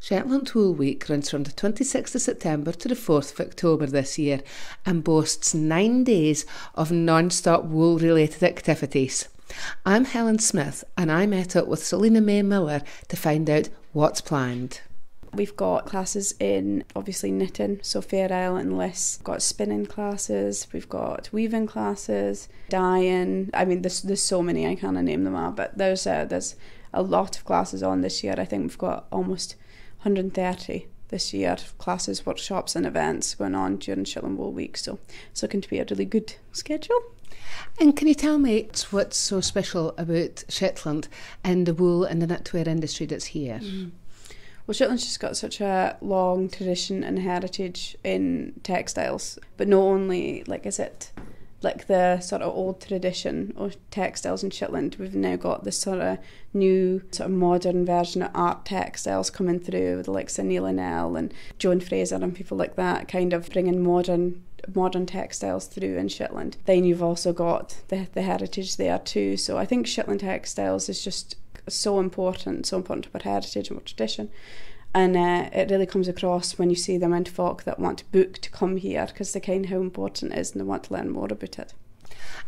Shetland Wool Week runs from the 26th of September to the 4th of October this year and boasts 9 days of non-stop wool-related activities. I'm Helen Smith and I met up with Selina Miller to find out what's planned. We've got classes in, obviously, knitting, so Fair Isle and Liss. We've got spinning classes, we've got weaving classes, dyeing. I mean, there's so many, I can't name them all, but there's a lot of classes on this year. I think we've got almost 130 this year, classes, workshops and events going on during Shetland Wool Week, so it's looking to be a really good schedule. And can you tell me what's so special about Shetland and the wool and the knitwear industry that's here? Well, Shetland's just got such a long tradition and heritage in textiles, but not only is it like the sort of old tradition of textiles in Shetland, we've now got this sort of new sort of modern version of art textiles coming through with the likes of Neil Nell and Joan Fraser and people like that, kind of bringing modern textiles through in Shetland. Then you've also got the heritage there too, so I think Shetland textiles is just so important to our heritage and our tradition. And it really comes across when you see the amount of folk that want to book to come here because they kind of how important it is and they want to learn more about it.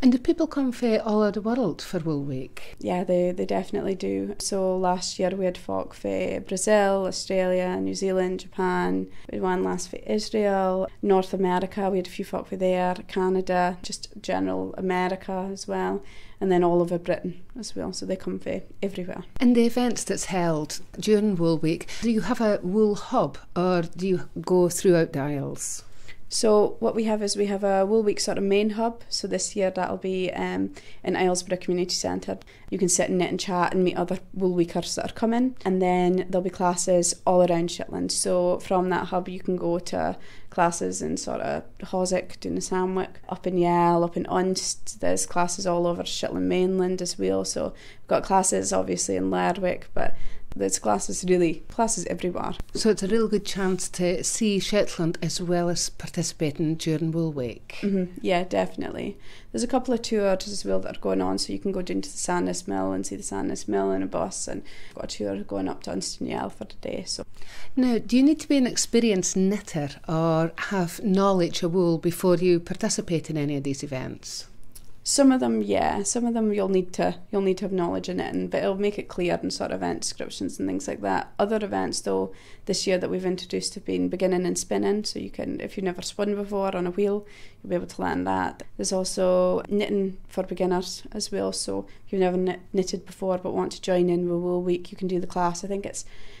And do people come from all over the world for Wool Week? Yeah, they definitely do. So last year we had folk from Brazil, Australia, New Zealand, Japan. We had one last for Israel, North America, we had a few folk from there, Canada, just general America as well. And then all over Britain as well, so they come from everywhere. And the events that's held during Wool Week, do you have a wool hub or do you go throughout the Isles? So what we have is we have a Wool Week sort of main hub. So this year that'll be in Islesborough Community Centre. You can sit and knit and chat and meet other Wool Weekers that are coming. And then there'll be classes all around Shetland. So from that hub you can go to classes in sort of Hoosick, down in Samwick, up in Yell, up in Unst. There's classes all over Shetland mainland as well. So we've got classes obviously in Lerwick, but there's classes everywhere. So it's a real good chance to see Shetland as well as participating during Wool Week. Mm-hmm. Yeah, definitely. There's a couple of tours as well that are going on, so you can go down to the Sandnes Mill and see the Sandnes Mill in a bus, and we've got a tour going up to Unst for the day. So, now, do you need to be an experienced knitter or have knowledge of wool before you participate in any of these events? Some of them, yeah. Some of them you'll need to have knowledge in it, but it'll make it clear in sort of event descriptions and things like that. Other events, though, this year that we've introduced have been beginning and spinning, so you can, if you've never spun before on a wheel, you'll be able to learn that. There's also knitting for beginners as well, so if you've never knitted before but want to join in with Wool Week, you can do the class. I think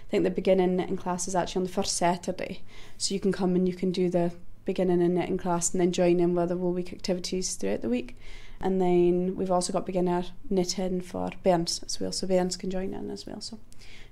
the beginning knitting class is actually on the first Saturday, so you can come and you can do the beginning and knitting class and then join in with the Wool Week activities throughout the week. And then we've also got beginner knitting for bairns as well, so bairns can join in as well. So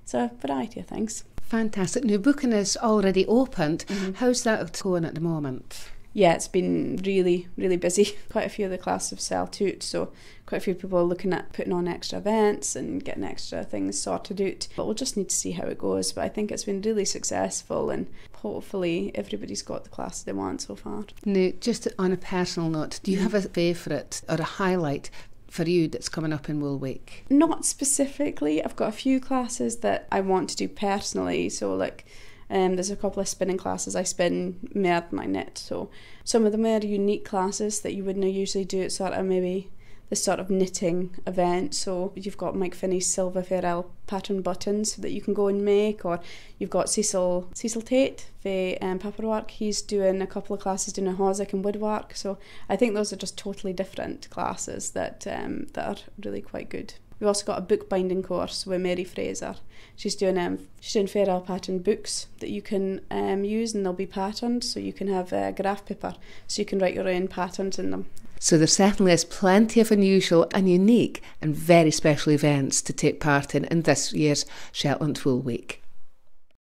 it's a variety of things. Fantastic. Now, booking is already opened. Mm-hmm. How's that going at the moment? Yeah, it's been really, really busy. Quite a few of the classes have sold out, so quite a few people are looking at putting on extra events and getting extra things sorted out. But we'll just need to see how it goes. But I think it's been really successful and hopefully everybody's got the class they want so far. Now, just on a personal note, do you have a favourite or a highlight for you that's coming up in Wool Week? Not specifically. I've got a few classes that I want to do personally, so there's a couple of spinning classes I spin more than I knit, so some of them are unique classes that you wouldn't usually do at sort of maybe this sort of knitting event. So you've got Mike Finney's Silver Fair Isle pattern buttons that you can go and make, or you've got Cecil Tate for paperwork. He's doing a couple of classes doing a Hoosick and woodwork, so I think those are just totally different classes that are really quite good. We've also got a bookbinding course with Mary Fraser. She's doing Fair Isle pattern books that you can use, and they'll be patterned, so you can have graph paper, so you can write your own patterns in them. So there certainly is plenty of unusual and unique and very special events to take part in this year's Shetland Wool Week.